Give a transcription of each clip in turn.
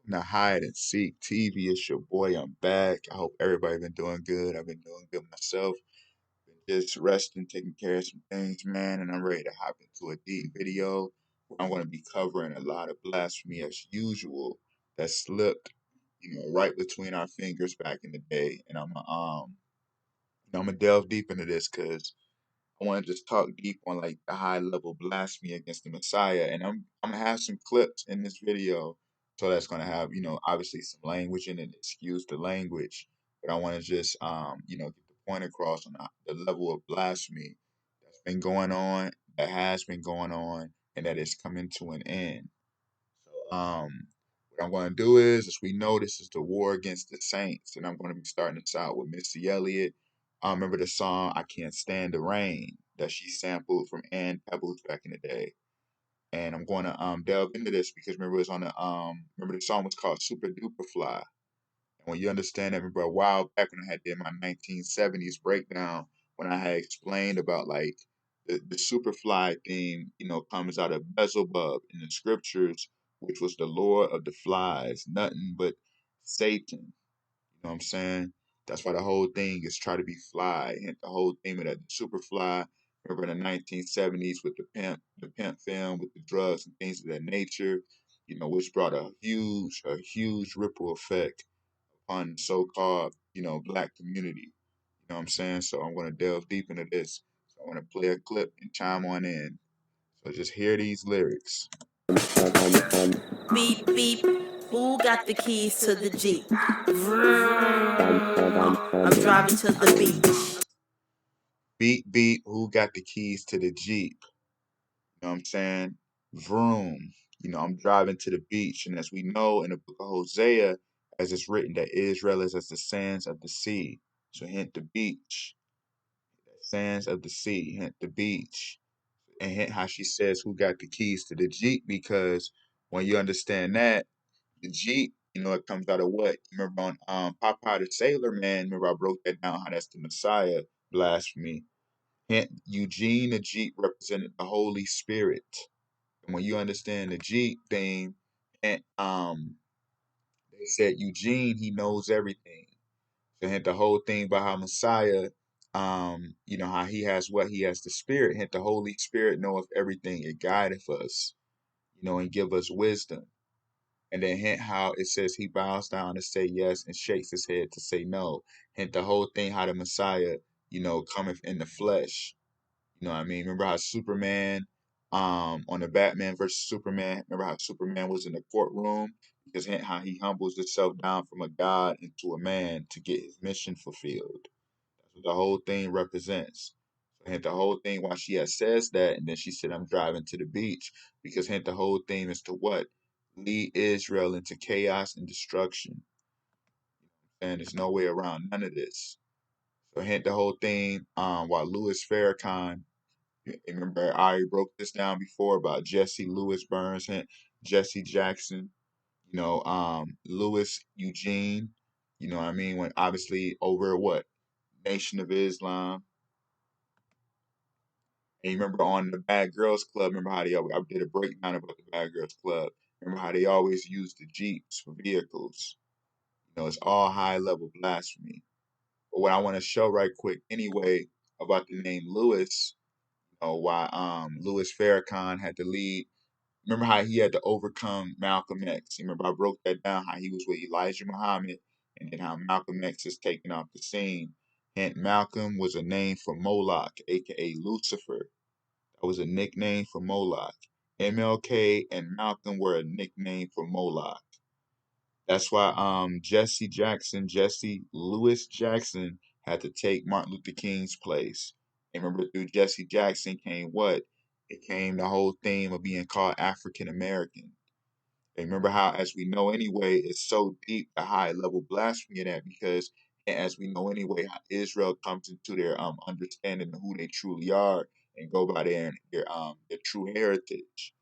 The hide and seek TV. It's your boy. I'm back. I hope everybody been doing good. I've been doing good myself. Been just resting, taking care of some things, man, and I'm ready to hop into a deep video. I'm going to be covering a lot of blasphemy as usual that slipped, right between our fingers back in the day. And I'm gonna delve deep into this because I want to just talk deep on like the high level blasphemy against the Messiah, and I'm gonna have some clips in this video, so that's gonna have obviously some language in it, excuse the language, but I want to just get the point across on the level of blasphemy that's been going on, that has been going on, and that is coming to an end. So what I'm going to do is, as we know, this is the war against the saints, and I'm going to be starting this out with Missy Elliott. I remember the song "I Can't Stand the Rain" that she sampled from Ann Pebbles back in the day, and I'm going to delve into this because remember it was on the remember the song was called "Super Duper Fly." And when you understand that, remember a while back when I had did my 1970s breakdown, when I had explained about like the Superfly theme, comes out of Beelzebub in the scriptures, which was the lord of the flies, nothing but Satan. You know what I'm saying? That's why the whole thing is try to be fly. And the whole theme of that Superfly, remember in the 1970s with the pimp film with the drugs and things of that nature, which brought a huge ripple effect on so-called, black community. You know what I'm saying? So I'm gonna delve deep into this. So I want to play a clip and chime on in. So just hear these lyrics. Beep, beep. Who got the keys to the Jeep? Vroom. I'm driving to the beach. Beep beep, who got the keys to the Jeep? You know what I'm saying? Vroom. I'm driving to the beach. And as we know in the book of Hosea, as it's written that Israel is as the sands of the sea. So hint the beach. Sands of the sea, hint the beach. And hint how she says who got the keys to the Jeep, because when you understand that, the Jeep, it comes out of what? Remember on Popeye the Sailor Man, remember I broke that down how that's the Messiah blasphemy. Hint Eugene the Jeep represented the Holy Spirit. And when you understand the Jeep thing, and they said Eugene, he knows everything. So hint the whole thing about how Messiah, how he has what? He has the Spirit. Hint the Holy Spirit knoweth everything. It guideth us, and give us wisdom. And then hint how it says he bows down to say yes and shakes his head to say no. Hint the whole thing how the Messiah, cometh in the flesh. You know what I mean? Remember how Superman, on the Batman versus Superman, remember how Superman was in the courtroom? Because hint how he humbles himself down from a god into a man to get his mission fulfilled. That's what the whole thing represents. So hint the whole thing why she has says that, and then she said, I'm driving to the beach. Because hint the whole thing is to what? Lead Israel into chaos and destruction. And there's no way around none of this. So hint the whole thing, while Louis Farrakhan, remember I already broke this down before about Jesse Lewis Burns, hint Jesse Jackson, Louis Eugene, you know what I mean? When obviously over what? Nation of Islam. And you remember on the Bad Girls Club, remember how I did a breakdown about the Bad Girls Club. Remember how they always used the Jeeps for vehicles. It's all high level blasphemy. But what I want to show right quick anyway about the name Lewis, why Louis Farrakhan had to lead. Remember how he had to overcome Malcolm X. Remember I broke that down, how he was with Elijah Muhammad, and then how Malcolm X is taken off the scene. And Malcolm was a name for Moloch, aka Lucifer. That was a nickname for Moloch. MLK and Malcolm were a nickname for Moloch. That's why Jesse Lewis Jackson had to take Martin Luther King's place. And remember through Jesse Jackson came what? It came the whole theme of being called African American. And remember how, as we know anyway, it's so deep the high level blasphemy of that, because as we know anyway, how Israel comes into their understanding of who they truly are and go by their true heritage.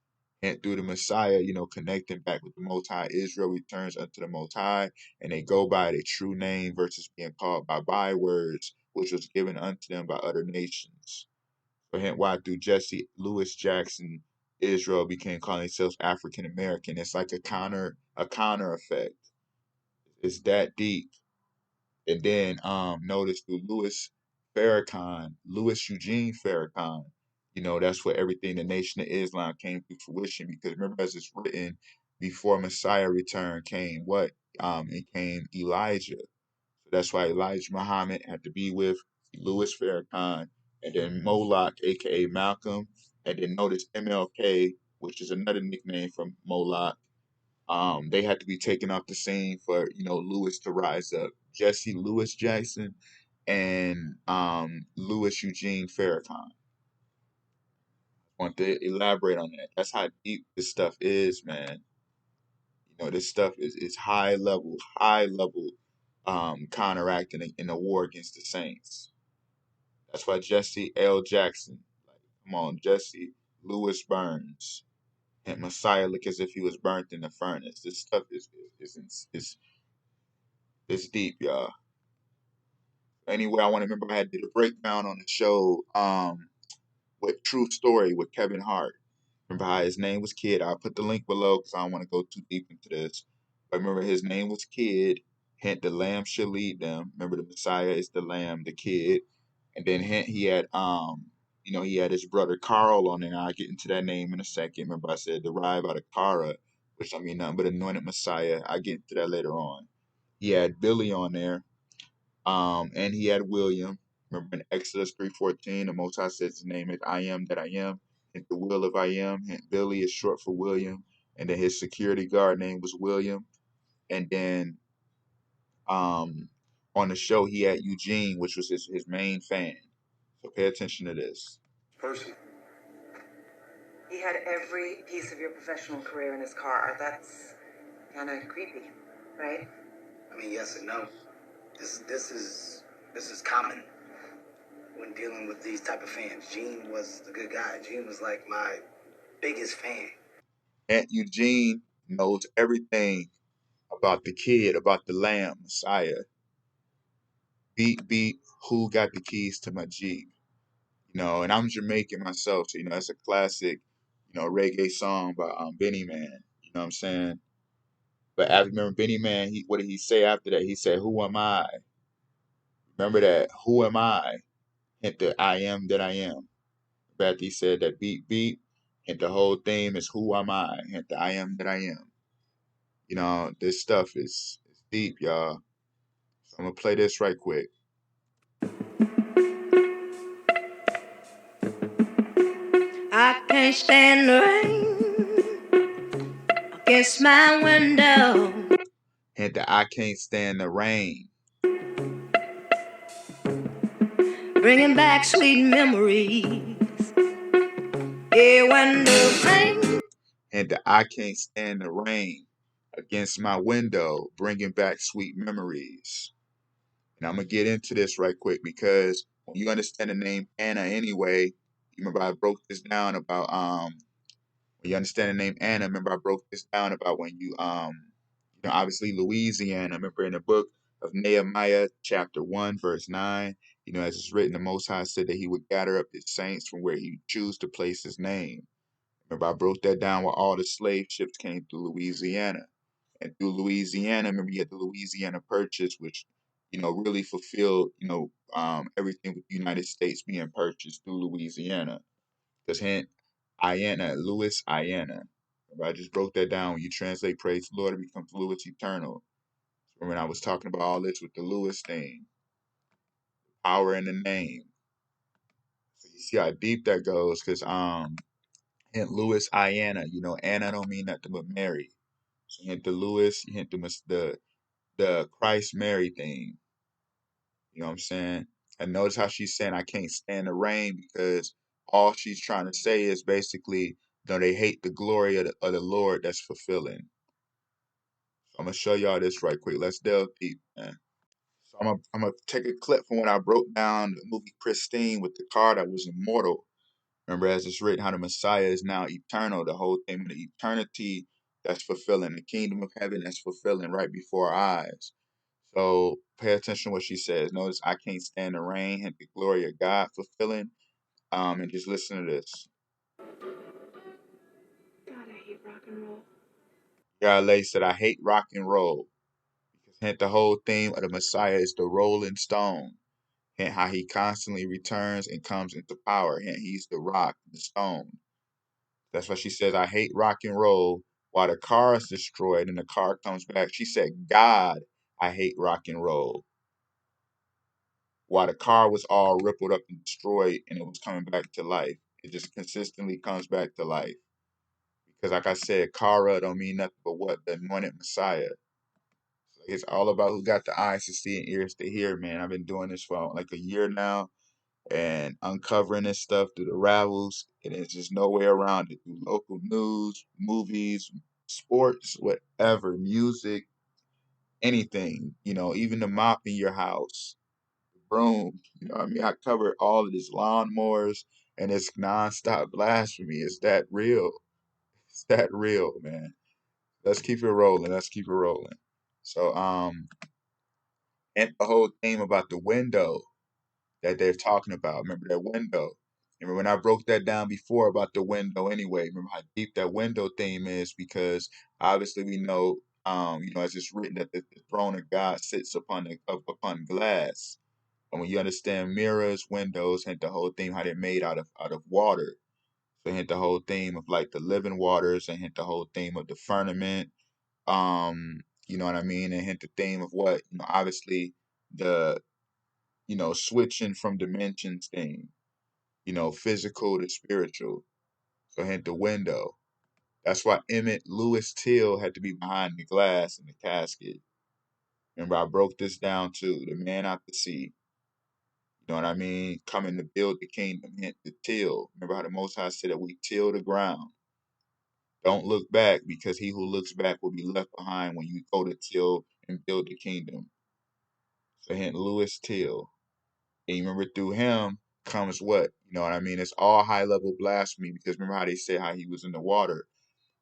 And through the Messiah, connecting back with the Most High, Israel returns unto the Most High, and they go by their true name versus being called by bywords, which was given unto them by other nations. So hence why through Jesse Lewis Jackson, Israel became calling themselves African American. It's like a counter effect. It's that deep. And then notice through Louis Eugene Farrakhan, that's where everything the Nation of Islam came to fruition. Because remember, as it's written, before Messiah return came what? It came Elijah. So that's why Elijah Muhammad had to be with Louis Farrakhan, and then Moloch, aka Malcolm, and then notice MLK, which is another nickname from Moloch. They had to be taken off the scene for Lewis to rise up. Jesse Lewis Jackson and Louis Eugene Farrakhan. Want to elaborate on that. That's how deep this stuff is, man. This stuff is high level counteracting in the war against the Saints. That's why Jesse L. Jackson, like, come on, Jesse Lewis Burns, and Messiah look as if he was burnt in the furnace. This stuff is deep, y'all. Anyway, I want to remember I did a breakdown on the show with True Story with Kevin Hart. Remember how his name was Kid? I'll put the link below because I don't want to go too deep into this. But remember his name was Kid. Hint the lamb should lead them. Remember the Messiah is the lamb, the kid. And then hint he had his brother Carl on there. I'll get into that name in a second. Remember I said derived out of Kara, which I mean nothing but anointed Messiah. I'll get into that later on. He had Billy on there. And he had William. Remember in Exodus 3:14, the Most High says his name is I am that I am. And the will of I am. And Billy is short for William. And then his security guard name was William. And then on the show he had Eugene, which was his main fan. So pay attention to this. Person. He had every piece of your professional career in his car. That's kind of creepy, right? I mean, yes and no. This is common when dealing with these type of fans. Gene was a good guy. Gene was like my biggest fan. Aunt Eugene knows everything about the kid, about the lamb, Messiah. Beat, beat, who got the keys to my Jeep? And I'm Jamaican myself, so that's a classic, reggae song by Benny Man. You know what I'm saying? But I remember Benny Man, what did he say after that? He said, "Who am I?" Remember that? Who am I? Hint the I am that I am. But after he said that beat beat, hint the whole theme is who am I? Hint the I am that I am. This stuff is deep, y'all. So I'm gonna play this right quick. I can't stand the rain against my window. Hint the I can't stand the rain. Bringing back sweet memories. Yeah, when the rain. And the I can't stand the rain against my window, bringing back sweet memories. And I'm gonna get into this right quick because when you understand the name Anna anyway, you remember I broke this down about when you understand the name Anna, remember I broke this down about when you obviously Louisiana. Remember in the book of Nehemiah, chapter 1, verse 9, as it's written, the Most High said that he would gather up his saints from where he choose to place his name. Remember, I broke that down where all the slave ships came through Louisiana. And through Louisiana, remember you had the Louisiana Purchase, which, really fulfilled, everything with the United States being purchased through Louisiana. Because hint, Iana, Louis Iana. Remember, I just broke that down. When you translate praise the Lord, it becomes Louis Eternal. So when I was talking about all this with the Louis thing, power in the name. So you see how deep that goes, because hint Louis Iana, Anna don't mean nothing but Mary. So you hint the Louis, you hint the Christ Mary thing. You know what I'm saying? And notice how she's saying I can't stand the rain because all she's trying to say is basically, they hate the glory of the Lord that's fulfilling. So I'm gonna show y'all this right quick. Let's delve deep, man. So I'm gonna take a clip from when I broke down the movie Christine with the car that was immortal. Remember, as it's written, how the Messiah is now eternal, the whole thing, the eternity that's fulfilling, the kingdom of heaven that's fulfilling right before our eyes. So pay attention to what she says. Notice, I can't stand the rain and the glory of God fulfilling. And just listen to this. Jcole said, I hate rock and roll. Because hence the whole theme of the Messiah is the rolling stone. Hence how he constantly returns and comes into power. Hence he's the rock, the stone. That's why she says, I hate rock and roll. While the car is destroyed and the car comes back, she said, God, I hate rock and roll. While the car was all rippled up and destroyed and it was coming back to life. It just consistently comes back to life. Because like I said, Kara don't mean nothing but what? The anointed Messiah. It's all about who got the eyes to see and ears to hear, man. I've been doing this for like a year now and uncovering this stuff through the ravels, and there's just no way around it. Through local news, movies, sports, whatever, music, anything, even the mop in your house, the broom, what I mean? I cover all of this lawnmowers and it's nonstop blasphemy. It's that real. It's that real, man. Let's keep it rolling. Let's keep it rolling. So, and the whole thing about the window that they're talking about. Remember that window? Remember when I broke that down before about the window anyway? Remember how deep that window theme is because obviously we know, as it's written that the throne of God sits upon glass. And when you understand mirrors, windows, and the whole theme how they're made out of water. So hint the whole theme of like the living waters and hint the whole theme of the firmament. You know what I mean? And hint the theme of what, obviously the switching from dimensions thing, physical to spiritual. So hint the window. That's why Emmett Lewis Till had to be behind the glass in the casket. Remember, I broke this down too. The man out the sea. You know what I mean? Coming to build the kingdom. Hint the till. Remember how the Most High said that we till the ground. Don't look back because he who looks back will be left behind when you go to till and build the kingdom. So hint Lewis Till. And you remember through him comes what? You know what I mean? It's all high level blasphemy because remember how they say how he was in the water.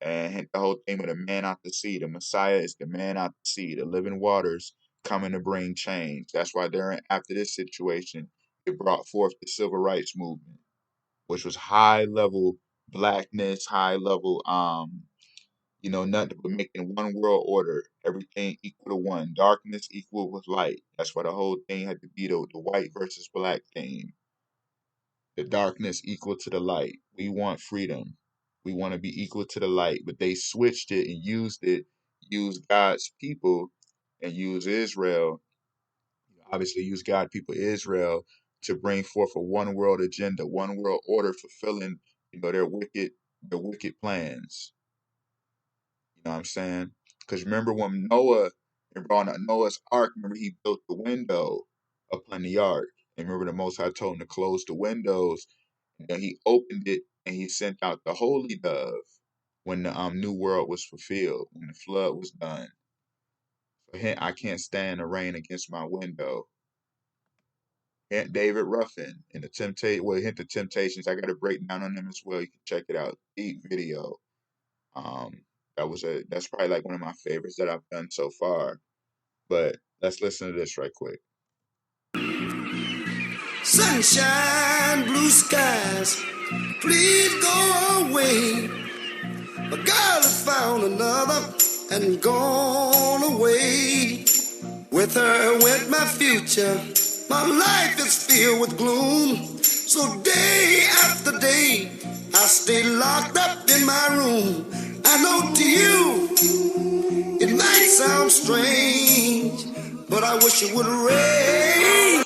And the whole thing with the man out the sea. The Messiah is the man out the sea. The living waters coming to bring change. That's why after this situation, it brought forth the civil rights movement, which was high level blackness, high level nothing but making one world order, everything equal to one, darkness equal with light. That's why the whole thing had to be the white versus black thing. The darkness equal to the light. We want freedom. We want to be equal to the light. But they switched it and used God's people and used Israel, obviously used God people Israel to bring forth a one world agenda, one world order, fulfilling, their wicked plans. You know what I'm saying? Because remember when remember on Noah's ark, remember he built the window upon the ark. And remember the Most High told him to close the windows. And he opened it and he sent out the holy dove when the new world was fulfilled, when the flood was done. So I can't stand the rain against my window. Hint David Ruffin in hint the Temptations. I got a breakdown on them as well. You can check it out. Deep video. Um, that's probably like one of my favorites that I've done so far. But let's listen to this right quick. Sunshine, blue skies, please go away. A girl has found another and gone away. With her went my future. My life is filled with gloom. So day after day, I stay locked up in my room. I know to you, it might sound strange, but I wish it would rain.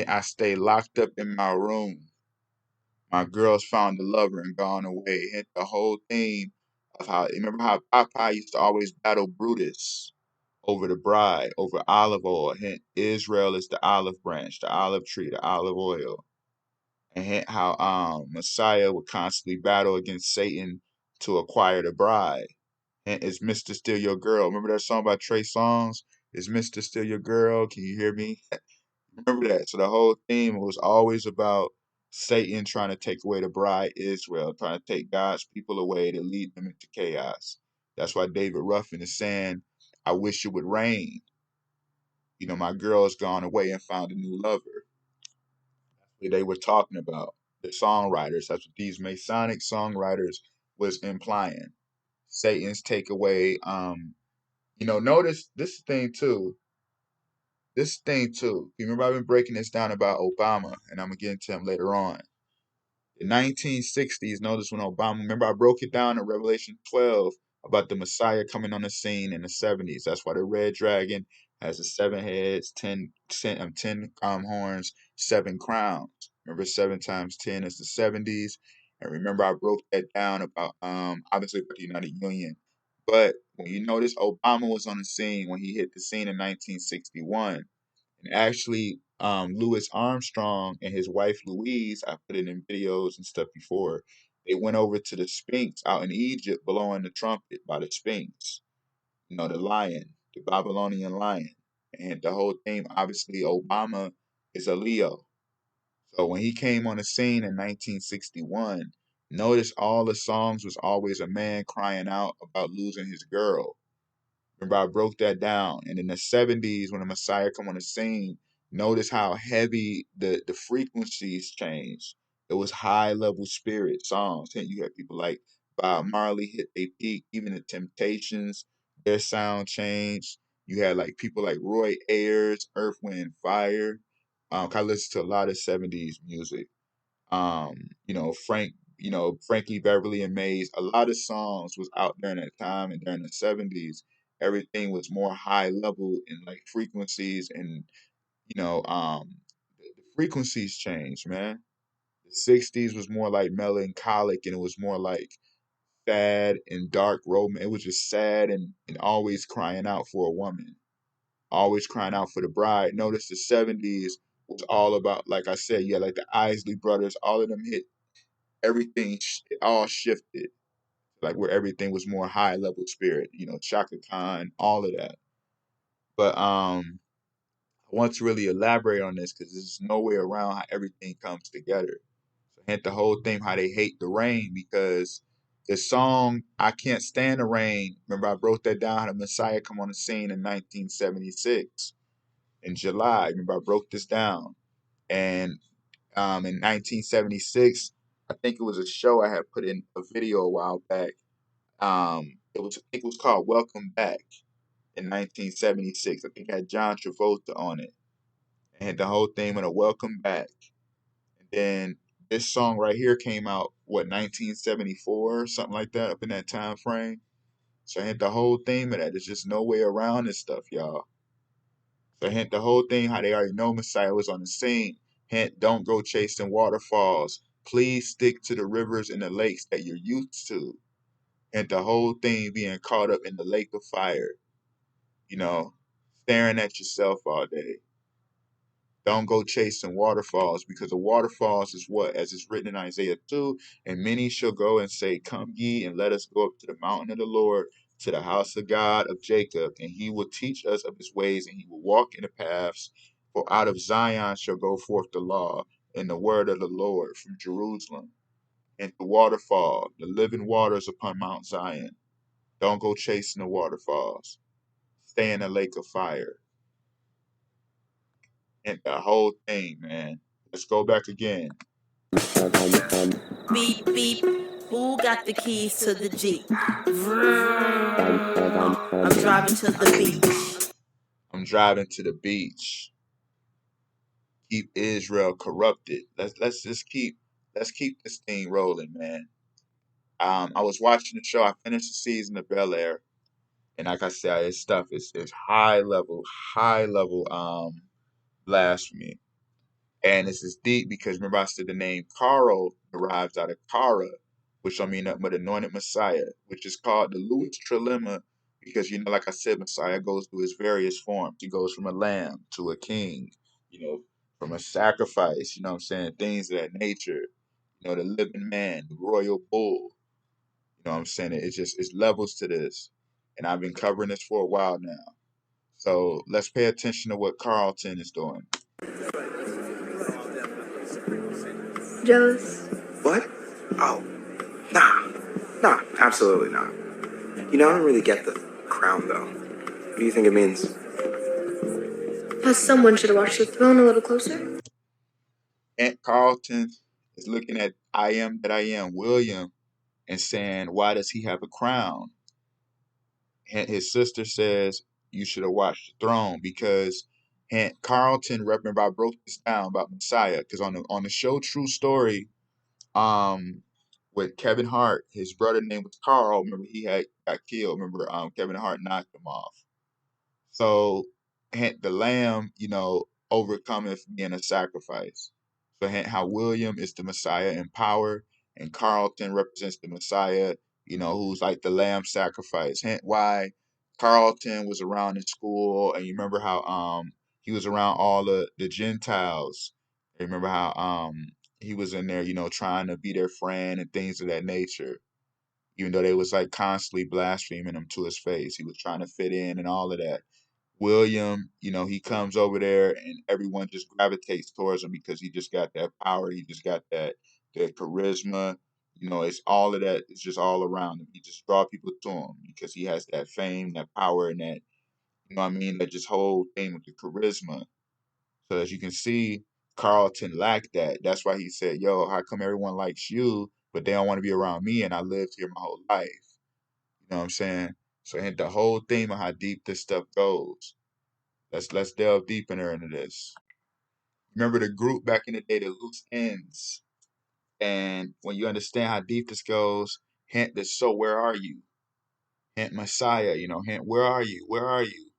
I stay locked up in my room. My girl's found a lover and gone away. Hint the whole theme of remember how Popeye used to always battle Brutus over the bride, over olive oil. Hint Israel is the olive branch, the olive tree, the olive oil. And hint how Messiah would constantly battle against Satan to acquire the bride. Hint is Mr. Still Your Girl. Remember that song by Trey Songz? Is Mr. Still Your Girl? Can you hear me? Remember that. So the whole theme was always about Satan trying to take away the bride Israel, trying to take God's people away to lead them into chaos. That's why David Ruffin is saying, I wish it would rain. My girl's gone away and found a new lover. That's what they were talking about. The songwriters, that's what these Masonic songwriters was implying. Satan's takeaway. Notice this thing too. This thing too. You remember I've been breaking this down about Obama, and I'm gonna get into him later on. The 1960s, notice when Obama, remember I broke it down in Revelation 12 about the Messiah coming on the scene in the 70s. That's why the red dragon has the 7 heads, 10 horns, 7 crowns. Remember, 7 times 10 is the 70s. And remember, I broke that down about obviously about the United Union. But when you notice, Obama was on the scene when he hit the scene in 1961. And actually, Louis Armstrong and his wife Louise, I put it in videos and stuff before, they went over to the Sphinx out in Egypt blowing the trumpet by the Sphinx, the lion, the Babylonian lion. And the whole thing, obviously, Obama is a Leo. So when he came on the scene in 1961, notice all the songs was always a man crying out about losing his girl. Remember, I broke that down. And in the 70s, when the Messiah come on the scene, notice how heavy the frequencies changed. It was high level spirit songs. And you had people like Bob Marley hit their peak, even the Temptations, their sound changed. You had like people like Roy Ayers, Earth, Wind, Fire. I listened to a lot of 70s music. Frankie Beverly and Mays. A lot of songs was out during that time, and during the 70s, everything was more high level in like frequencies, and the frequencies changed, man. The 60s was more like melancholic, and it was more like sad and dark romance. It was just sad and always crying out for a woman, always crying out for the bride. Notice the 70s was all about, like I said, yeah, like the Isley Brothers, all of them hit everything, it all shifted, like where everything was more high level spirit, Chaka Khan, all of that. But I want to really elaborate on this because there's no way around how everything comes together. So hence the whole thing how they hate the rain, because the song I Can't Stand the Rain, remember I wrote that down, how the Messiah come on the scene in 1976 in July. Remember I broke this down. And in 1976, I think it was a show I had put in a video a while back. I think it was called Welcome Back in 1976. I think it had John Travolta on it, and had the whole thing with a Welcome Back. And then this song right here came out, what, 1974 or something like that, up in that time frame. So I had the whole theme of that. There's just no way around this stuff, y'all. So hint the whole thing how they already know Messiah was on the scene. Hint, don't go chasing waterfalls. Please stick to the rivers and the lakes that you're used to. And the whole thing being caught up in the lake of fire, you know, staring at yourself all day. Don't go chasing waterfalls, because the waterfalls is what? As it's written in Isaiah 2, and many shall go and say, come ye and let us go up to the mountain of the Lord, to the house of God of Jacob, and he will teach us of his ways, and he will walk in the paths. For out of Zion shall go forth the law and the word of the Lord from Jerusalem. And the waterfall, the living waters upon Mount Zion. Don't go chasing the waterfalls. Stay in the lake of fire. And the whole thing, man. Let's go back again. Beep, beep. Who got the keys to the Jeep? Vroom. I'm driving to the beach. I'm driving to the beach. Keep Israel corrupted. Let's keep this thing rolling, man. I was watching the show. I finished the season of Bel-Air, and like I said, this stuff is high level blasphemy. And this is deep because remember I said the name Carl derives out of Kara, which I mean nothing but anointed Messiah, which is called the Louis Trilemma because like I said, Messiah goes through his various forms. He goes from a lamb to a king, from a sacrifice, what I'm saying, things of that nature. The living man, the royal bull. What I'm saying? It's levels to this. And I've been covering this for a while now. So let's pay attention to what Carlton is doing. Jealous? What? Oh, nah, absolutely not. I don't really get the crown though. What do you think it means? As someone should have watched the throne a little closer. Aunt Carlton is looking at I am that I am, William, and saying, why does he have a crown? His sister says you should have watched the throne because Carlton, remember I broke this down about Messiah because on the show True Story, um, with Kevin Hart, his brother name was Carl. Remember he had got killed. Remember Kevin Hart knocked him off. So the lamb, overcometh being a sacrifice. So how William is the Messiah in power, and Carlton represents the Messiah, who's like the lamb sacrifice. Hence why Carlton was around in school, and you remember how he was around all the Gentiles. You remember how he was in there, trying to be their friend and things of that nature. Even though they was like constantly blaspheming him to his face, he was trying to fit in and all of that. William, he comes over there and everyone just gravitates towards him because he just got that power. He just got that charisma. It's all of that. It's just all around him. He just draw people to him because he has that fame, that power, and that, you know what I mean, that just whole thing with the charisma. So as you can see, Carlton lacked that. That's why he said, yo, how come everyone likes you, but they don't want to be around me and I lived here my whole life? You know what I'm saying? So and the whole theme of how deep this stuff goes. Let's delve deeper into this. Remember the group back in the day, the loose ends. And when you understand how deep this goes, hint this, so where are you? Hint Messiah, hint where are you? Where are you?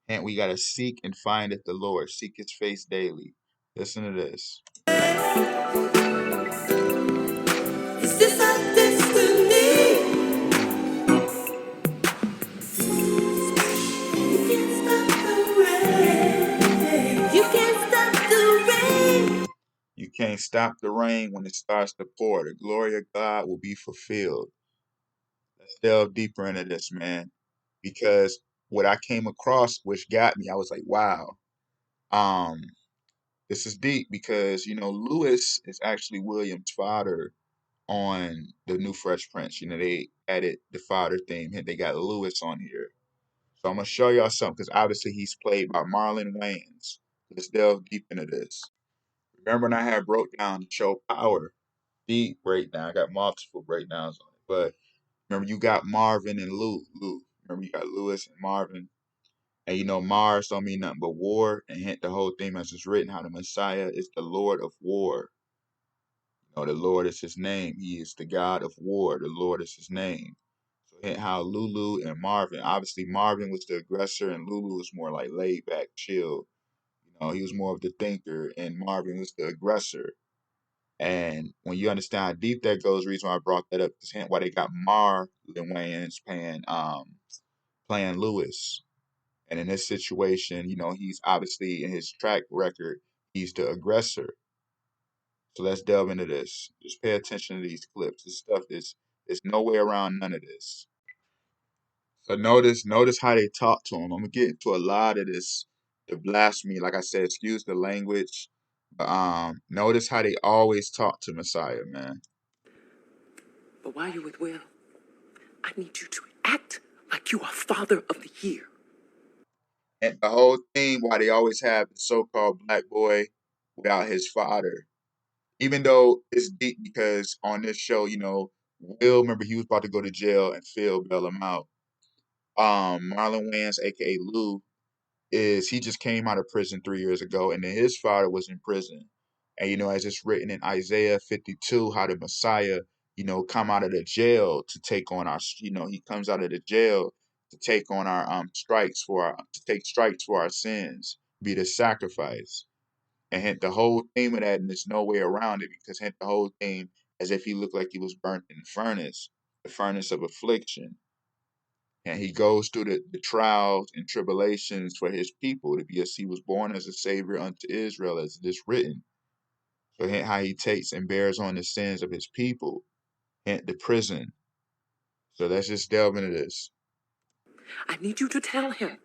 Hint we gotta seek and find it the Lord. Seek his face daily. Listen to this. Is this our destiny? You can't stop the rain. You can't stop the rain. You can't stop the rain when it starts to pour. The glory of God will be fulfilled. Let's delve deeper into this, man. Because what I came across, which got me, I was like, wow. Um, this is deep because Lewis is actually William's father on the new Fresh Prince. They added the father theme. They got Lewis on here. So I'm gonna show y'all something because obviously he's played by Marlon Wayans. Let's delve deep into this. Remember when I had broke down the show Power? Deep breakdown. I got multiple breakdowns on it. But remember you got Marvin and Lou. Remember you got Lewis and Marvin. And Mars don't mean nothing but war. And hint the whole theme as it's written, how the Messiah is the Lord of war. The Lord is his name. He is the God of war. The Lord is his name. So hint how Lulu and Marvin, obviously Marvin was the aggressor and Lulu was more like laid back, chill. He was more of the thinker and Marvin was the aggressor. And when you understand how deep that goes, the reason why I brought that up is hint why they got Marlon Wayans playing Lewis. And in this situation, he's obviously in his track record, he's the aggressor. So let's delve into this. Just pay attention to these clips. This stuff is no way around none of this. So notice how they talk to him. I'm gonna get into a lot of this, the blasphemy. Like I said, excuse the language. But notice how they always talk to Messiah, man. But while you're with Will, I need you to act like you are father of the year. And the whole thing why they always have the so-called black boy without his father. Even though it's deep because on this show, Will, remember he was about to go to jail and Phil bail him out. Marlon Wayans, aka Lou, he just came out of prison 3 years ago, and then his father was in prison. And as it's written in Isaiah 52, how the Messiah, come out of the jail to take on our, he comes out of the jail to take on our to take strikes for our sins, be the sacrifice. And hence the whole theme of that, and there's no way around it because hence the whole theme as if he looked like he was burnt in the furnace of affliction. And he goes through the trials and tribulations for his people to be as he was born as a savior unto Israel, as it is written. So how he takes and bears on the sins of his people, and the prison. So let's just delve into this. I need you to tell him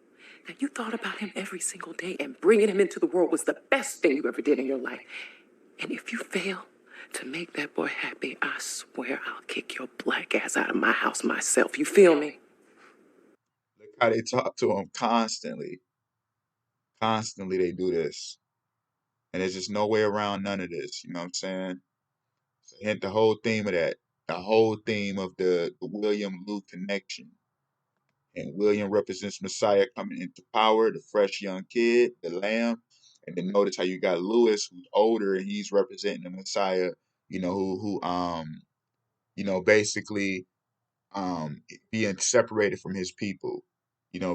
that you thought about him every single day and bringing him into the world was the best thing you ever did in your life. And if you fail to make that boy happy, I swear I'll kick your black ass out of my house myself. You feel me? Look how they talk to him constantly. Constantly they do this. And there's just no way around none of this. You know what I'm saying? So hence the whole theme of that. The whole theme of the William Lou connection. And William represents Messiah coming into power, the fresh young kid, the lamb. And then notice how you got Lewis, who's older, and he's representing the Messiah, basically being separated from his people,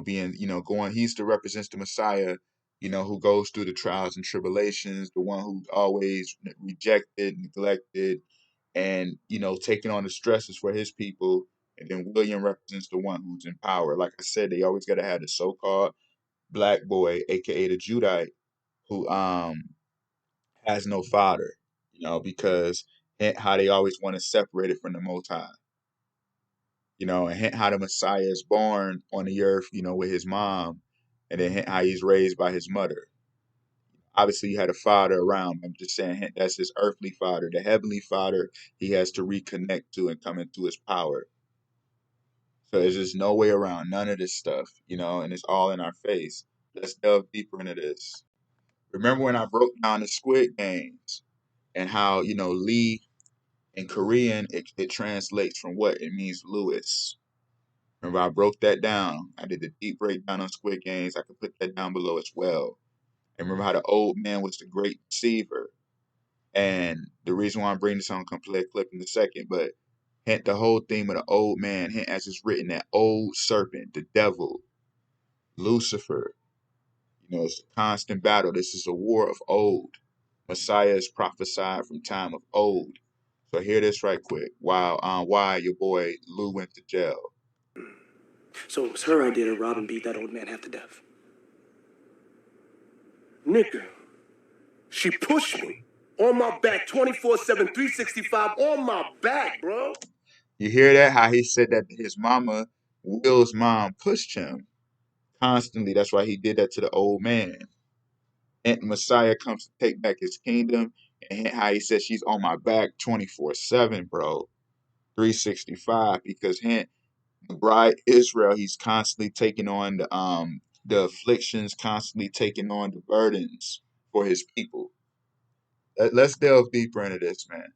being, going, he's the represents the Messiah, who goes through the trials and tribulations, the one who's always rejected, neglected, and, taking on the stresses for his people. And then William represents the one who's in power. Like I said, they always got to have the so-called black boy, aka the Judite, who has no father, because how they always want to separate it from the Most High. And how the Messiah is born on the earth, with his mom, and then how he's raised by his mother. Obviously, you had a father around. I'm just saying that's his earthly father. The heavenly father, he has to reconnect to and come into his power. So there's just no way around none of this stuff, and it's all in our face. Let's delve deeper into this. Remember when I broke down the Squid Games and how, Lee in Korean, it translates from what? It means Lewis. Remember, I broke that down. I did a deep breakdown on Squid Games. I could put that down below as well. And remember how the old man was the great deceiver. And the reason why I'm bringing this on complete clip in a second, but hint the whole theme of the old man, hint as it's written, that old serpent, the devil, Lucifer. It's a constant battle. This is a war of old. Messiah is prophesied from time of old. So hear this right quick. Why your boy Lou went to jail. So it was her idea to rob and beat that old man half to death. Nigga, she pushed me on my back 24/7, 365 on my back, bro. You hear that? How he said that his mama, Will's mom, pushed him constantly. That's why he did that to the old man. And Messiah comes to take back his kingdom. And how he said she's on my back 24/7, bro. 365. Because the bride Israel, he's constantly taking on the afflictions, constantly taking on the burdens for his people. Let's delve deeper into this, man.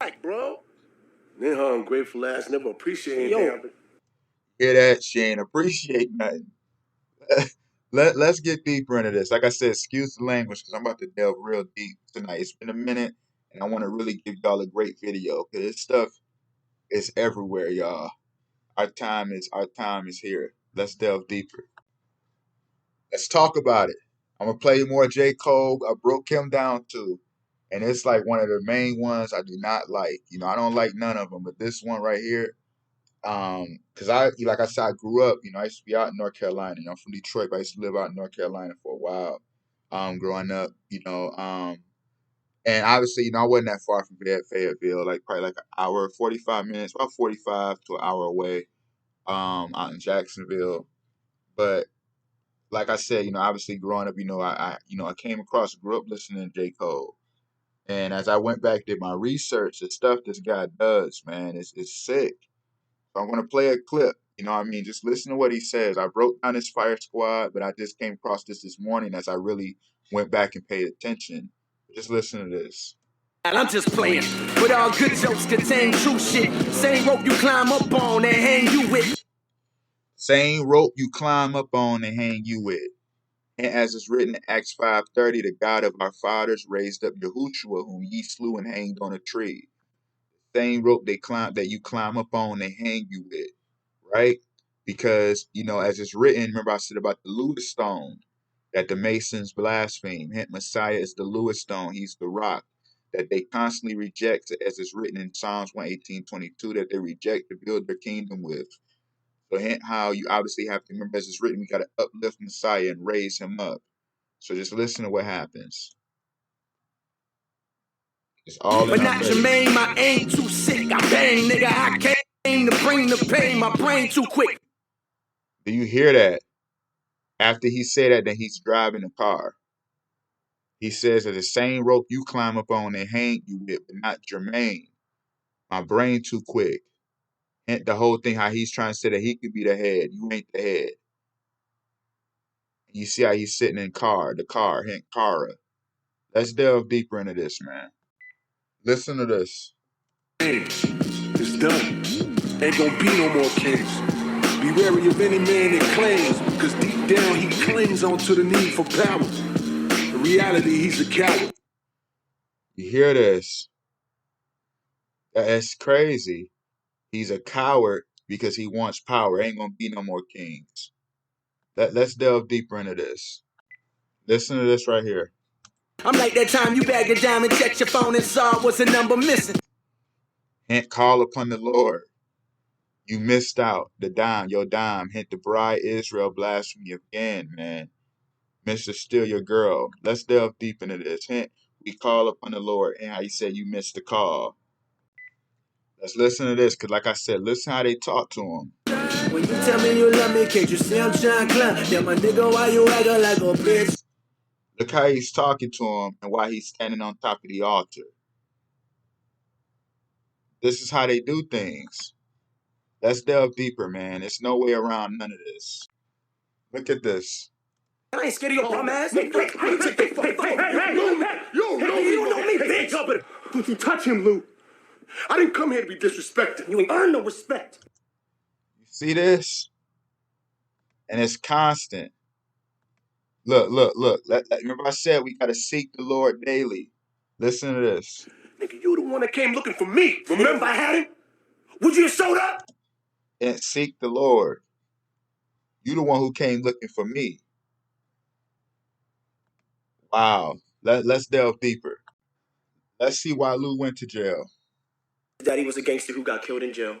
Back, bro. Then her ungrateful ass never appreciate anything. Hear that? She ain't appreciate nothing. Let's get deeper into this. Like I said, excuse the language because I'm about to delve real deep tonight. It's been a minute, and I want to really give y'all a great video because this stuff is everywhere, y'all. Our time is here. Let's delve deeper. Let's talk about it. I'm gonna play more Jcole. I broke him down too, and it's like one of the main ones I do not like. I don't like none of them, but this one right here. Cause like I said, I grew up, I used to be out in North Carolina. I'm from Detroit, but I used to live out in North Carolina for a while. Growing up, and obviously, I wasn't that far from Fayetteville, like probably like an hour, 45 minutes, about 45 to an hour away, out in Jacksonville. But like I said, obviously growing up, I came across, grew up listening to Jcole. And as I went back, did my research, the stuff this guy does, man, it's sick. So I'm going to play a clip. Just listen to what he says. I broke down his Fire Squad, but I just came across this morning as I really went back and paid attention. Just listen to this. And I'm just playing, but all good jokes contain true shit. Same rope you climb up on and hang you with. Same rope you climb up on and hang you with. And as it's written in Acts 5:30, the God of our fathers raised up Yahushua, whom ye slew and hanged on a tree. Same rope that you climb up on and hang you with. Right? Because, as it's written, remember I said about the Lewis stone, that the Masons blaspheme. Hence, Messiah is the Lewis stone. He's the rock that they constantly reject, as it's written in Psalms 118:22, that they reject to build their kingdom with. So hence how you obviously have to remember, as it's written, we got to uplift Messiah and raise him up. So just listen to what happens. It's all in our face. But not Jermaine, my aim too sick. I bang, nigga, I came to bring the pain. My brain too quick. Do you hear that? After he said that, then he's driving the car. He says that the same rope you climb up on and hang you with, but not Jermaine. My brain too quick. And the whole thing, how he's trying to say that he could be the head. You ain't the head. You see how he's sitting in the car, hint Kara. Let's delve deeper into this, man. Listen to this. It's done. Ain't gonna be no more kings. Be wary of any man that claims, because deep down he clings onto the need for power. In reality, he's a coward. You hear this? That's crazy. He's a coward because he wants power. Ain't gonna be no more kings. Let's delve deeper into this. Listen to this right here. I'm like that time you bagged a dime and checked your phone and saw was a number missing. Hint, call upon the Lord. You missed out. The dime, your dime. Hint, the bride Israel blasphemy again, man. Mr. Steal Your Girl. Let's delve deep into this. Hint, we call upon the Lord. And how you said you missed the call. Let's listen to this, because like I said, listen how they talk to him. When you tell me you love me, can't you see I'm trying to climb? Yeah, my nigga, why you acting like a bitch? Look how he's talking to him and why he's standing on top of the altar. This is how they do things. Let's delve deeper, man. There's no way around none of this. Look at this. I ain't scared of your bum ass. Hey, you don't know me, bitch. Don't you touch him, Lou. I didn't come here to be disrespected. You ain't earned no respect. You see this? And it's constant. Look. Remember I said we got to seek the Lord daily. Listen to this. Nigga, you the one that came looking for me. Remember I had him? Would you have showed up? And seek the Lord. You the one who came looking for me. Wow. Let's delve deeper. Let's see why Lou went to jail. Daddy was a gangster who got killed in jail.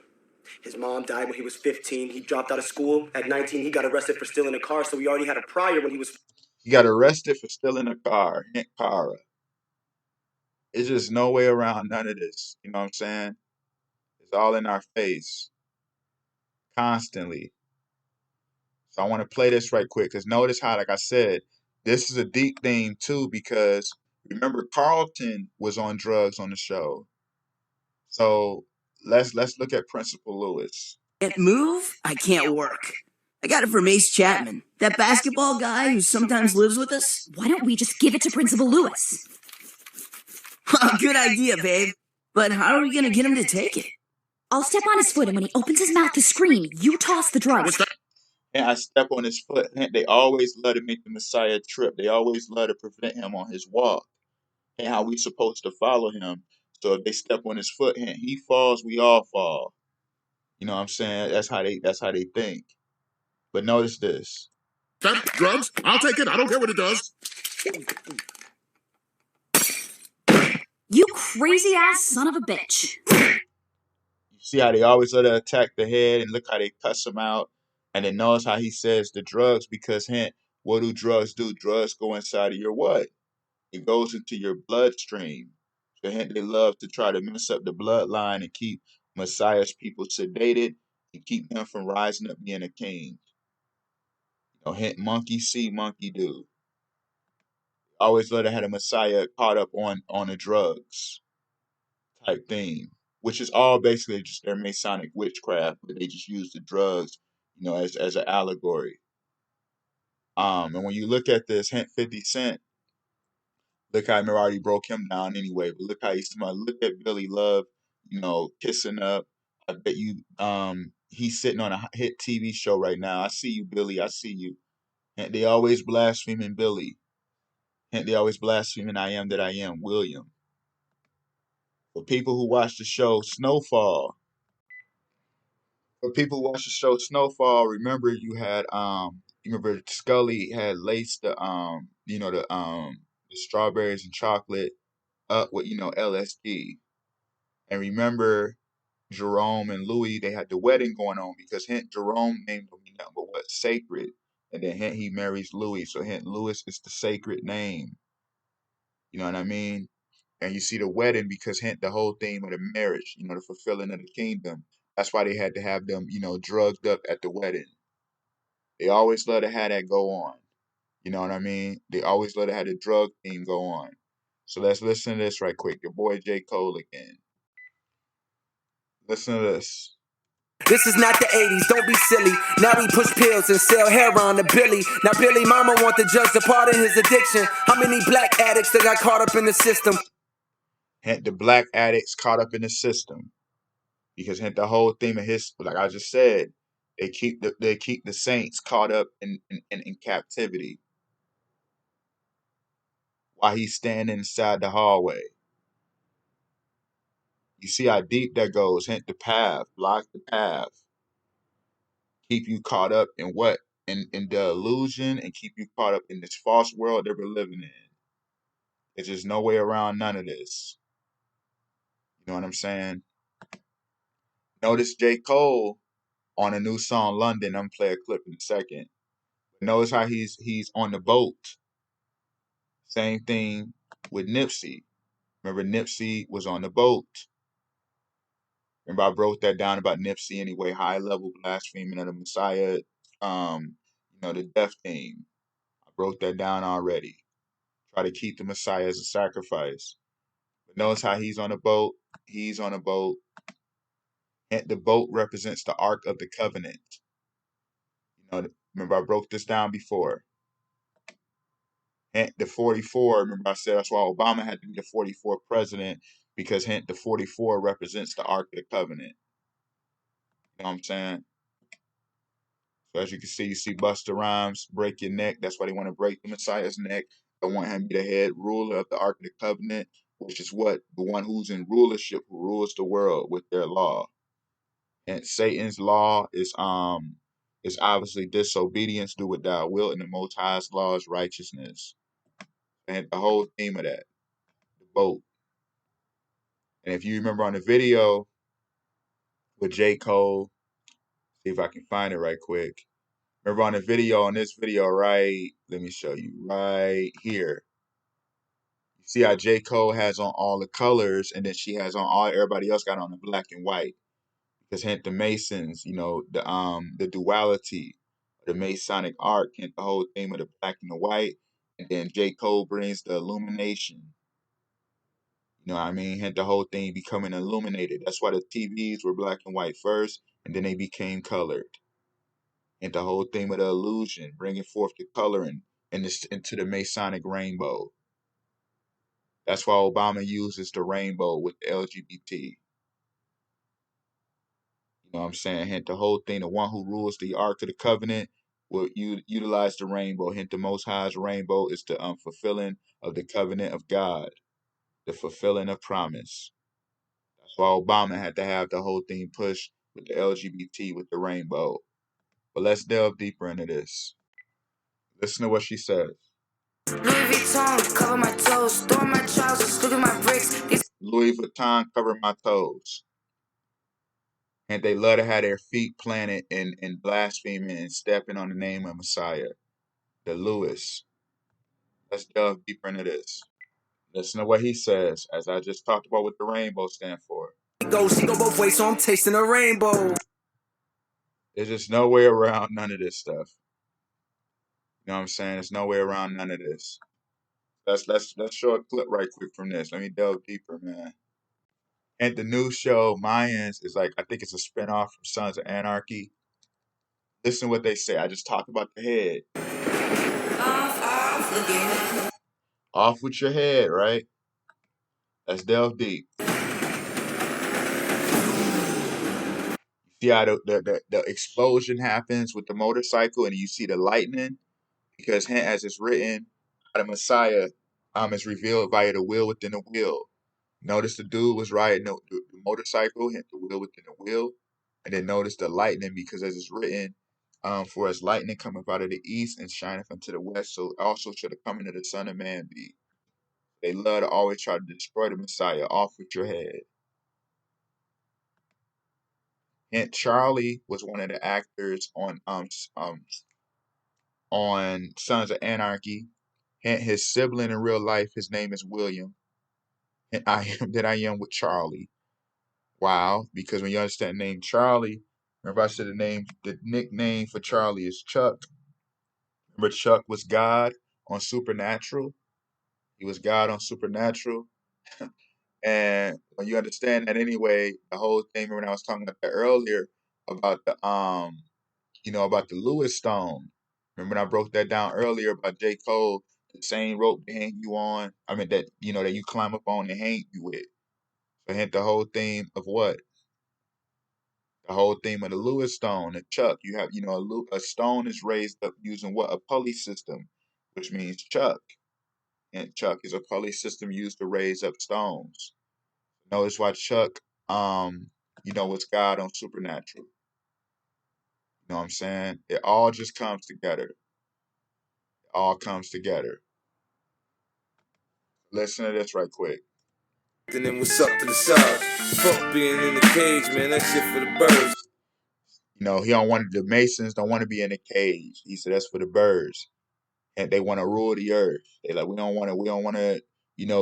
His mom died when he was 15. He dropped out of school. At 19, he got arrested for stealing a car, so he already had a prior when he was... He got arrested for stealing a car. Hint, Para. It's just no way around none of this. You know what I'm saying? It's all in our face. Constantly. So I want to play this right quick, because notice how, like I said, this is a deep theme too, because remember Carlton was on drugs on the show. So let's look at Principal Lewis. Can't move, I can't work. I got it from Ace Chapman, that basketball guy who sometimes lives with us. Why don't we just give it to Principal Lewis? Good idea, babe. But how are we gonna get him to take it? I'll step on his foot, and when he opens his mouth to scream, you toss the drugs. And I step on his foot. They always love to make the Messiah trip. They always love to prevent him on his walk. And how we supposed to follow him. So if they step on his foot, and he falls, we all fall. You know what I'm saying? That's how they think. But notice this. Drugs? I'll take it. I don't care what it does. You crazy ass son of a bitch. You see how they always let her attack the head, and look how they cuss him out. And then notice how he says the drugs, because hint, what do drugs do? Drugs go inside of your what? It goes into your bloodstream. So hint, they love to try to mess up the bloodline and keep Messiah's people sedated and keep them from rising up being a king. You know, hint, monkey see, monkey do. Always let her have a Messiah caught up on the drugs type theme, which is all basically just their Masonic witchcraft, but they just use the drugs, you know, as an allegory. And when you look at this, hint 50 Cent, look how I remember I already broke him down anyway, but look how he's talking. Look at Billy Love, you know, kissing up. I bet you he's sitting on a hit TV show right now. I see you, Billy, I see you. And they always blaspheming Billy. And they always blaspheming I am that I am, William. For people who watch the show Snowfall, remember you had you remember Scully had laced the the strawberries and chocolate up with, you know, LSD. And remember Jerome and Louis, they had the wedding going on, because hint Jerome named him nothing but what? Sacred. And then hint he marries Louis. So hint Louis is the sacred name. You know what I mean? And you see the wedding, because hint the whole theme of the marriage, you know, the fulfilling of the kingdom. That's why they had to have them, you know, drugged up at the wedding. They always let to have that go on. You know what I mean? They always let to have the drug theme go on. So let's listen to this right quick. Your boy Jcole again. Listen to this. This is not the 80s, don't be silly. Now we push pills and sell heroin to Billy. Now Billy mama want the judge to pardon his addiction. How many black addicts that got caught up in the system? Hint the black addicts caught up in the system. Because hint the whole theme of his, like I just said, They keep the saints caught up in captivity while he's standing inside the hallway. You see how deep that goes. Hint the path, block the path, keep you caught up in what? In the illusion, and keep you caught up in this false world that we're living in. There's just no way around none of this. You know what I'm saying? Notice Jcole on a new song, London. I'm gonna play a clip in a second. Notice how he's on the boat. Same thing with Nipsey. Remember, Nipsey was on the boat. Remember, I broke that down about Nipsey anyway. High level blaspheming of the Messiah. The death thing. I broke that down already. Try to keep the Messiah as a sacrifice. But notice how he's on a boat. He's on a boat. And the boat represents the Ark of the Covenant. Remember I broke this down before. And the 44, remember I said that's why Obama had to be the 44th president, because the 44 represents the Ark of the Covenant. You know what I'm saying? So as you can see, you see Busta Rhymes break your neck. That's why they want to break the Messiah's neck. They want him to be the head ruler of the Ark of the Covenant, which is what? The one who's in rulership, who rules the world with their law. And Satan's law is obviously disobedience, do what thou wilt, and the Most High's law is righteousness. And the whole theme of that, the boat. And if you remember on the video with Jcole, see if I can find it right quick. Remember on the video, on this video, right? Let me show you right here. You see how Jcole has on all the colors, and then she has on all, everybody else got on the black and white. Because hint the Masons, the duality, the Masonic arc, hint the whole theme of the black and the white. And then Jcole brings the illumination. You know what I mean? Hint the whole thing becoming illuminated. That's why the TVs were black and white first, and then they became colored. And the whole thing with the illusion, bringing forth the coloring into the Masonic rainbow. That's why Obama uses the rainbow with the LGBT. You know what I'm saying? Hint the whole thing, the one who rules the Ark of the Covenant will utilize the rainbow. Hint the Most High's rainbow is the fulfilling of the covenant of God, the fulfilling of promise. That's why Obama had to have the whole thing pushed with the LGBT with the rainbow. But let's delve deeper into this. Listen to what she says. Louis Vuitton, cover my toes, throw my trousers, look at my bricks. Louis Vuitton cover my toes. And they love to have their feet planted in blaspheming and stepping on the name of Messiah. The Louis. Let's delve deeper into this. Listen to what he says, as I just talked about what the rainbow stand for. She go both ways, so I'm tasting a rainbow. There's just no way around none of this stuff. You know what I'm saying? There's no way around none of this. Let's show a clip right quick from this. Let me delve deeper, man. And the new show, Mayans, is like, I think it's a spinoff from Sons of Anarchy. Listen to what they say. I just talked about the head. Off with your head, right? Let's delve deep. See how the explosion happens with the motorcycle, and you see the lightning? Because as it's written, the Messiah is revealed via the wheel within the wheel. Notice the dude was riding the motorcycle, hit the wheel within the wheel. And then notice the lightning, because as it's written, for as lightning cometh out of the east and shineth unto the west, so also should the coming of the Son of Man be. They love to always try to destroy the Messiah. Off with your head. Hint Charlie was one of the actors on Sons of Anarchy. Hint his sibling in real life, his name is William. And I am with Charlie. Wow, because when you understand the name Charlie, remember I said the nickname for Charlie is Chuck. Remember Chuck was God on Supernatural? He was God on Supernatural. And when you understand that anyway, the whole thing, when I was talking about that earlier about about the Lewis Stone. Remember when I broke that down earlier about Jcole, the same rope to hang you on. I mean that you climb up on and hang you with. So hint the whole theme of what? The whole theme of the Lewis stone, the chuck, you have, a stone is raised up using what? A pulley system, which means chuck. And chuck is a pulley system used to raise up stones. Notice why chuck, was God on Supernatural. You know what I'm saying? It all just comes together. It all comes together. Listen to this right quick. And then what's up to the side? Fuck being in the cage, man. That shit for the birds. He don't want the Masons don't want to be in a cage. He said that's for the birds, and they want to rule the earth. They like we don't want to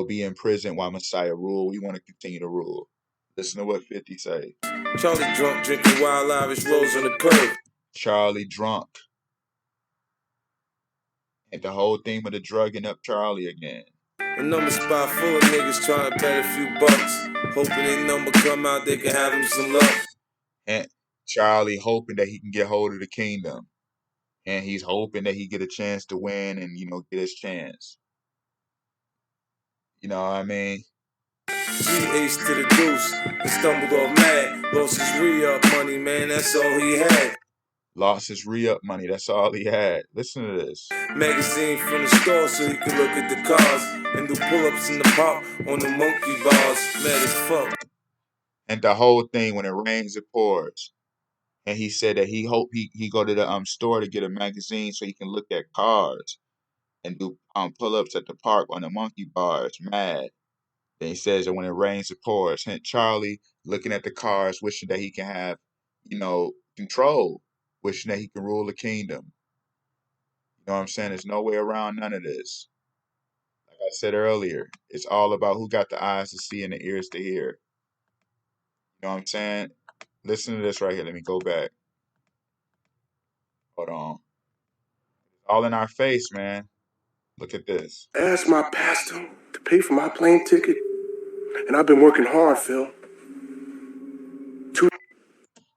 be in prison while Messiah rule. We want to continue to rule. Listen to what 50 say. Charlie drunk, drinking wild Irish rose on the curb. Charlie drunk, and the whole theme of the drugging up Charlie again. A number spot full of niggas trying to bet a few bucks, hoping they number come out, they can have them some luck. And Charlie hoping that he can get hold of the kingdom. And he's hoping that he get a chance to win and, get his chance. You know what I mean? G-Ace to the deuce, he stumbled off mad, lost his re-up money, man, that's all he had. Lost his re-up money, that's all he had. Listen to this. Magazine from the store so he could look at the cars and do pull-ups in the park on the monkey bars, mad as fuck. And the whole thing, when it rains, it pours. And he said that he hoped he go to the store to get a magazine so he can look at cars and do pull-ups at the park on the monkey bars, mad. Then he says that when it rains, it pours. Hence Charlie looking at the cars, wishing that he can have, control, wishing that he can rule the kingdom. You know what I'm saying? There's no way around none of this. Like I said earlier, it's all about who got the eyes to see and the ears to hear. You know what I'm saying? Listen to this right here. Let me go back. Hold on. It's all in our face, man. Look at this. I asked my pastor to pay for my plane ticket, and I've been working hard, Phil.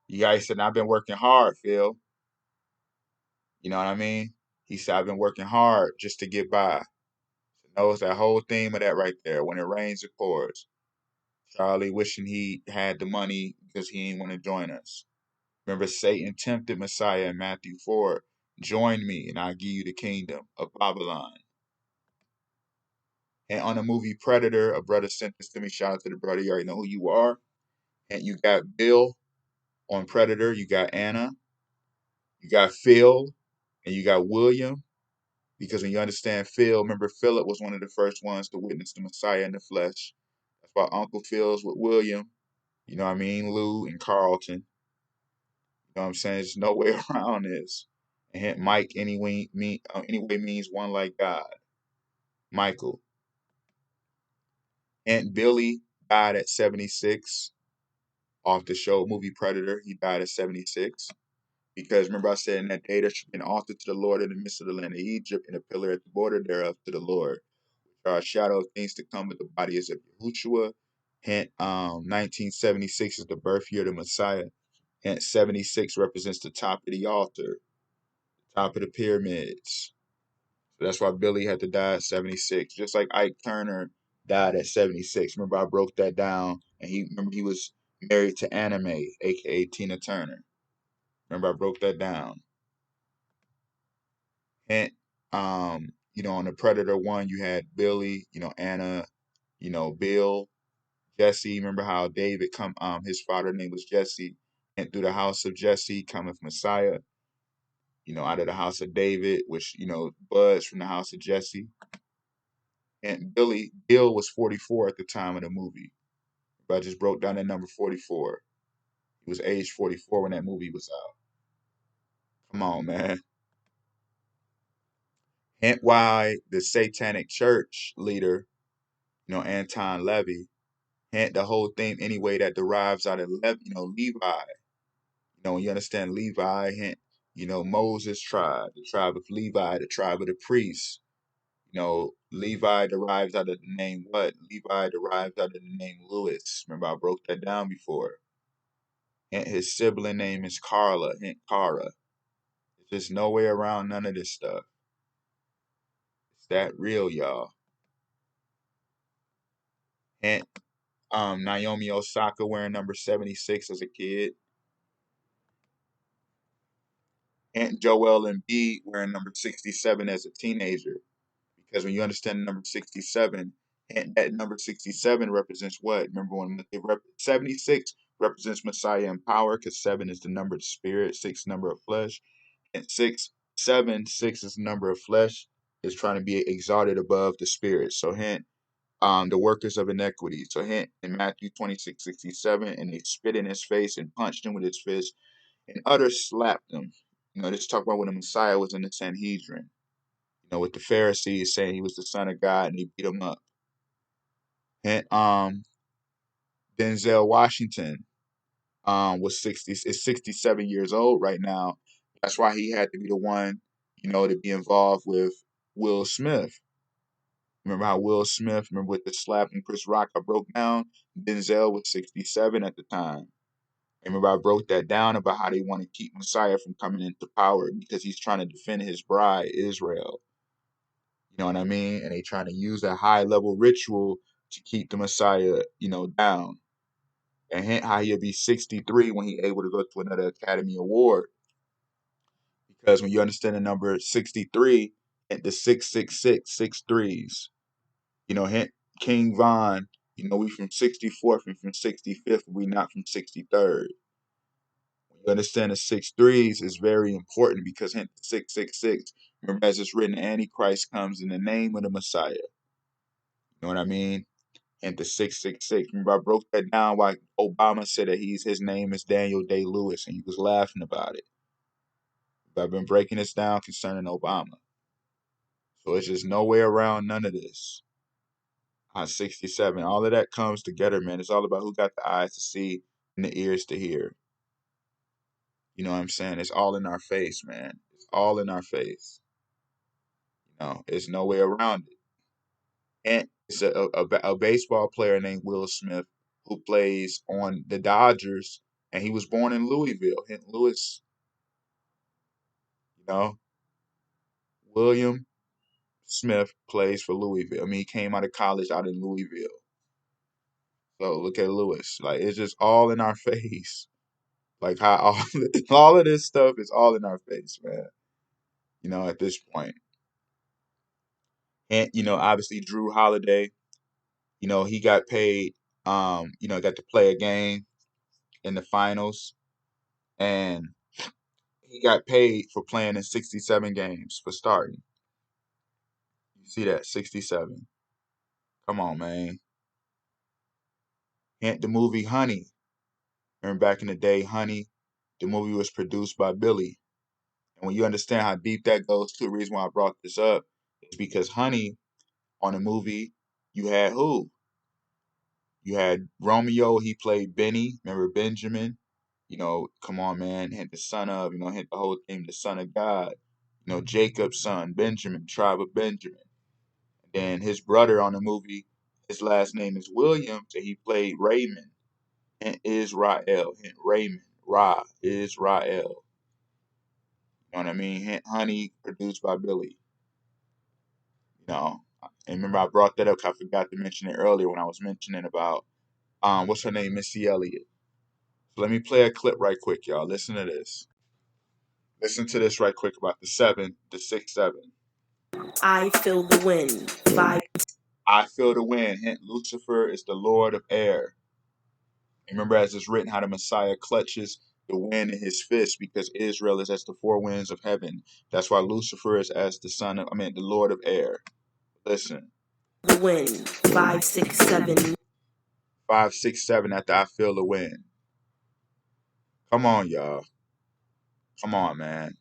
You guys said, I've been working hard, Phil. You know what I mean? He said, I've been working hard just to get by. Knows that whole theme of that right there. When it rains, it pours. Charlie wishing he had the money because he didn't want to join us. Remember, Satan tempted Messiah in Matthew 4. Join me and I'll give you the kingdom of Babylon. And on the movie Predator, a brother sent this to me. Shout out to the brother. You already know who you are. And you got Bill on Predator. You got Anna. You got Phil. And you got William. Because when you understand Phil, remember Philip was one of the first ones to witness the Messiah in the flesh. That's why Uncle Phil's with William. You know what I mean? Lou and Carlton. You know what I'm saying? There's no way around this. And hence Mike anyway means one like God. Michael. Aunt Billy died at 76 off the show movie Predator. He died at 76. Because remember I said in that day there should be an altar to the Lord in the midst of the land of Egypt and a pillar at the border thereof to the Lord. Which are a shadow of things to come, but the body is of Yahushua. Hence 1976 is the birth year of the Messiah. Hence 76 represents the top of the altar, top of the pyramids. So that's why Billy had to die at 76. Just like Ike Turner died at 76. Remember I broke that down, and he was married to Anime, aka Tina Turner. Remember I broke that down. And on the Predator one you had Billy, Anna, Bill, Jesse. Remember how David his father's name was Jesse, and through the house of Jesse cometh Messiah. Out of the house of David, which buds from the house of Jesse. And Bill was 44 at the time of the movie. But I just broke down that number 44. He was age 44 when that movie was out. Come on, man. Hence why the Satanic Church leader, Anton Levy, hence the whole thing anyway that derives out of Levi. When you understand Levi, hence, Moses' tribe, the tribe of Levi, the tribe of the priests. Levi derives out of the name what? Levi derives out of the name Lewis. Remember, I broke that down before. And his sibling name is Carla, hence Kara. There's just no way around none of this stuff. It's that real, y'all. And Naomi Osaka wearing number 76 as a kid. Hint Joel and B wearing number 67 as a teenager. Because when you understand the number 67, and that number 67 represents what? Remember when 76 represents Messiah and power, because 7 is the number of spirit, 6 number of flesh, and 6 is the number of flesh, is trying to be exalted above the spirit. So hint the workers of iniquity. So hint in Matthew 26:67, and they spit in his face and punched him with his fist and utter slapped him. This talk about when the Messiah was in the Sanhedrin. With the Pharisees saying he was the son of God and he beat him up. And Denzel Washington was 67 years old right now. That's why he had to be the one, to be involved with Will Smith. Remember how Will Smith, with the slap and Chris Rock, I broke down? Denzel was 67 at the time. Remember I broke that down about how they want to keep Messiah from coming into power because he's trying to defend his bride, Israel. You know what I mean? And they trying to use a high level ritual to keep the Messiah, down. And hint how he'll be 63 when he's able to go to another Academy Award. Because when you understand the number 63, and the 666, 6 threes. Hint King Von, we from 64th and from 65th, we not from 63rd. When you understand the 6 threes is very important because hint 666. Remember, as it's written, Antichrist comes in the name of the Messiah. You know what I mean? And the 666. Remember, I broke that down why Obama said that his name is Daniel Day-Lewis, and he was laughing about it. But I've been breaking this down concerning Obama. So it's just no way around none of this. On 67, all of that comes together, man. It's all about who got the eyes to see and the ears to hear. You know what I'm saying? It's all in our face, man. It's all in our face. There's no way around it. And it's a baseball player named Will Smith who plays on the Dodgers, and he was born in Louisville. Hint Louis, you know, William Smith plays for Louisville. I mean, he came out of college out in Louisville. So look at Lewis. Like, it's just all in our face. Like how all of this stuff is all in our face, man. At this point. And, obviously Drew Holiday, he got paid, got to play a game in the finals. And he got paid for playing in 67 games for starting. You see that? 67. Come on, man. Hint the movie Honey. Remember back in the day, Honey, the movie was produced by Billy. And when you understand how deep that goes to, the reason why I brought this up is because Honey, on the movie, you had who? You had Romeo, he played Benny. Remember Benjamin? Come on, man. Hint the son of, hint the whole thing, the son of God. Jacob's son, Benjamin, tribe of Benjamin. And his brother on the movie, his last name is Williams, and he played Raymond. Hint Israel. Hint Raymond. Ra. Israel. You know what I mean? Hint Honey, produced by Billy. And remember I brought that up 'cause I forgot to mention it earlier when I was mentioning about what's her name, Missy Elliott. So let me play a clip right quick, y'all. Listen to this. Listen to this right quick about the 6-7. I feel the wind. I feel the wind. Hint Lucifer is the Lord of air. Remember, as it's written, how the Messiah clutches the wind in his fist because Israel is as the four winds of heaven. That's why Lucifer is as the Lord of air. Listen. The wind. 5, 6, 7. 5, 6, 7 after I feel the wind. Come on, y'all. Come on, man.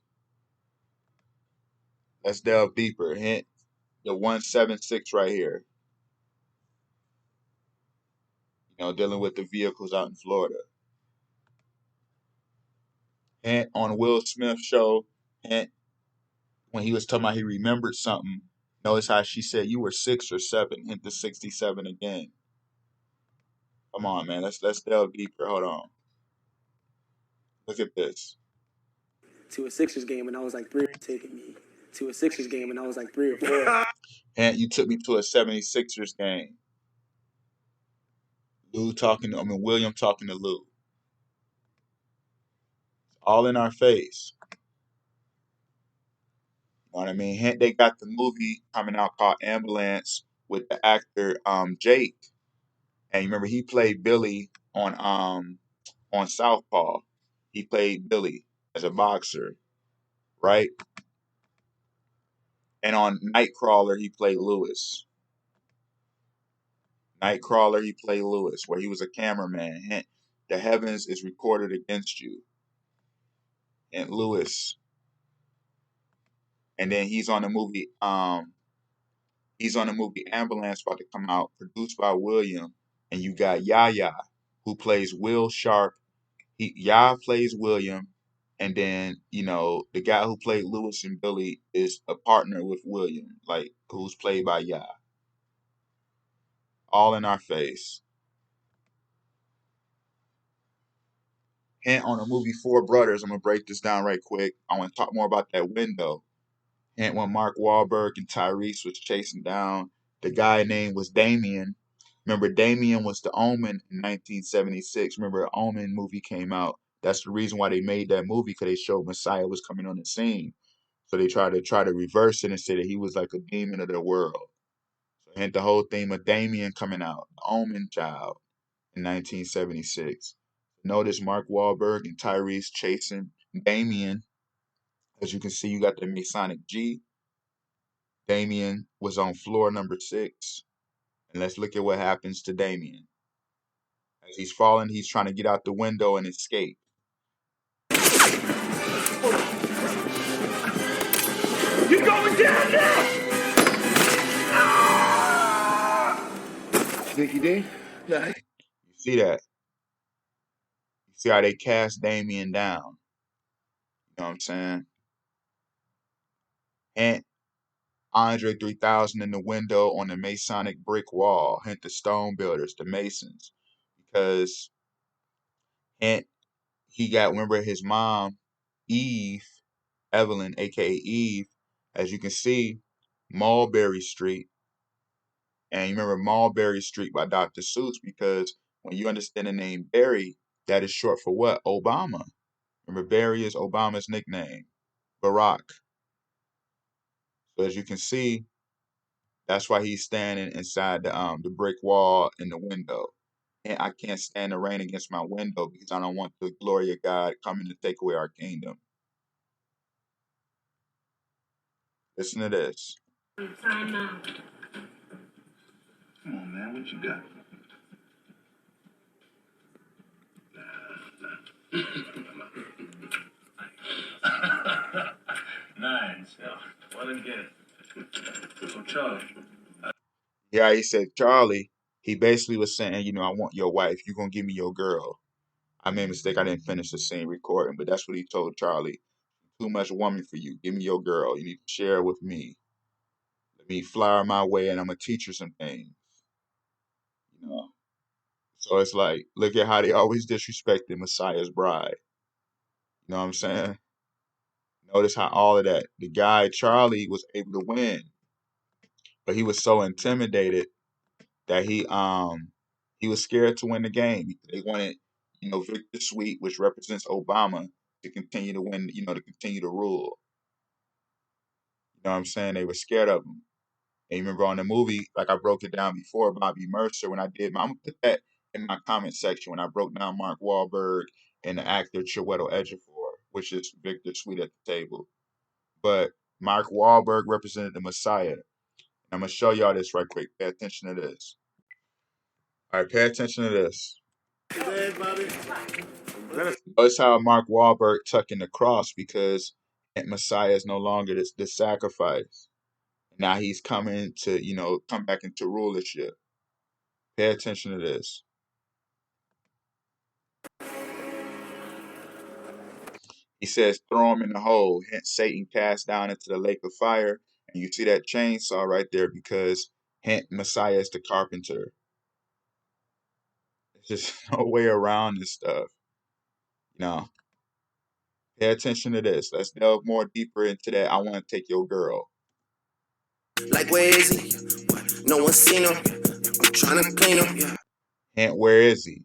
Let's delve deeper. Hint the 176 right here. Dealing with the vehicles out in Florida. Hint on Will Smith's show. Hint when he was talking about he remembered something. Notice how she said you were 6 or 7. Hint the 67 again. Come on, man. Let's delve deeper. Hold on. Look at this. To a Sixers game when I was like 3, taking me to a Sixers game when I was like 3 or 4. And you took me to a 76ers game. William talking to Lou. All in our face. know what I mean? Hint, they got the movie coming out called Ambulance with the actor Jake, and you remember he played Billy on Southpaw. He played Billy as a boxer, right? And on Nightcrawler he played Lewis. Nightcrawler he played Lewis, where he was a cameraman. Hint, the heavens is recorded against you. And Lewis. And then he's on the movie Ambulance about to come out, produced by William. And you got Yaya, who plays Will Sharp. Yaya plays William, and then the guy who played Lewis and Billy is a partner with William, like who's played by Yaya. All in our face. Hint on the movie Four Brothers. I'm gonna break this down right quick. I want to talk more about that window. Hint when Mark Wahlberg and Tyrese was chasing down the guy name was Damien. Remember, Damien was the Omen in 1976. Remember, the Omen movie came out. That's the reason why they made that movie, because they showed Messiah was coming on the scene. So they try to reverse it and say that he was like a demon of the world. So hence the whole theme of Damien coming out, the Omen child in 1976. Notice Mark Wahlberg and Tyrese chasing Damien. As you can see, you got the Masonic G. Damien was on floor number 6. And let's look at what happens to Damien. As he's falling, he's trying to get out the window and escape. You're going down now! Think he did? Nah. You see that? You see how they cast Damien down. You know what I'm saying? And Andre 3000 in the window on the Masonic brick wall. Hint the stone builders, the Masons. Because hint, remember his mom, Eve, Evelyn, aka Eve, as you can see, Mulberry Street. And you remember Mulberry Street by Dr. Seuss, because when you understand the name Barry, that is short for what? Obama. Remember, Barry is Obama's nickname, Barack. So as you can see, that's why he's standing inside the brick wall in the window. And I can't stand the rain against my window because I don't want the glory of God coming to take away our kingdom. Listen to this. Time out. Come on, man, what you got? Nines. Yeah. Well, again. So, Charlie. Yeah, he said, Charlie, he basically was saying, I want your wife. You're going to give me your girl. I made a mistake. I didn't finish the scene recording, but that's what he told Charlie. Too much woman for you. Give me your girl. You need to share her with me. Let me fly her my way, and I'm going to teach her some things. So it's like, look at how they always disrespected Messiah's bride. You know what I'm saying? Notice how all of that. The guy, Charlie, was able to win, but he was so intimidated that he was scared to win the game. They wanted, Victor Sweet, which represents Obama, to continue to win, to continue to rule. You know what I'm saying? They were scared of him. And you remember on the movie, like I broke it down before, Bobby Mercer, when I did, I'm going to put that in my comment section when I broke down Mark Wahlberg and the actor Chiwetel Ejiofor, which is Victor Sweet at the table. But Mark Wahlberg represented the Messiah. And I'm going to show y'all this right quick. Pay attention to this. All right, pay attention to this. Hey, Bobby. Notice how Mark Wahlberg tucking the cross because Messiah is no longer the sacrifice. Now he's coming to, come back into rulership. Pay attention to this. He says, throw him in the hole. Hence, Satan cast down into the lake of fire. And you see that chainsaw right there because, hence, Messiah is the carpenter. There's just no way around this stuff. Pay attention to this. Let's delve more deeper into that. I want to take your girl. Like, where is he? No one's seen him. I'm trying to clean him. Yeah. Hint, where is he?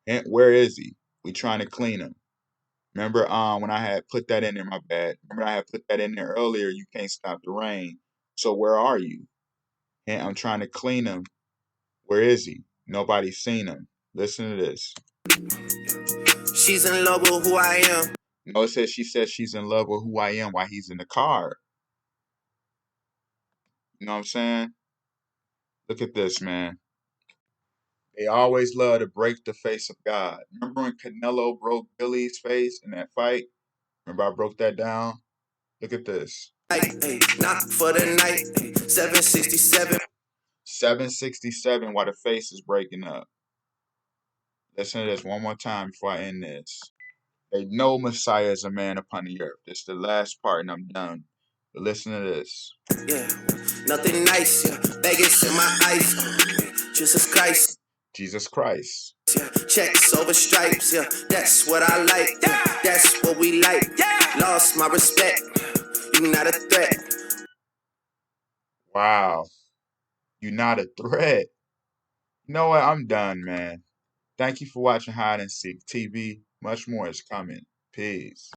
Hint, where is he? We trying to clean him. Remember, when I had put that in there, my bad. Remember, I had put that in there earlier. You can't stop the rain. So where are you? And I'm trying to clean him. Where is he? Nobody's seen him. Listen to this. She's in love with who I am. No, it says she says she's in love with who I am while he's in the car. You know what I'm saying? Look at this, man. They always love to break the face of God. Remember when Canelo broke Billy's face in that fight? Remember I broke that down? Look at this. Not for the night. 767. 767 while the face is breaking up. Listen to this one more time before I end this. They know Messiah is a man upon the earth. This is the last part and I'm done. But listen to this. Yeah, nothing nice. Yeah, Vegas in my eyes. Jesus Christ. Jesus Christ. Yeah, checks over stripes. Yeah, that's what I like. Yeah, that's what we like. Yeah, lost my respect. You not a threat. Wow. You're not a threat. You know what? I'm done, man. Thank you for watching Hide and Seek TV. Much more is coming. Peace.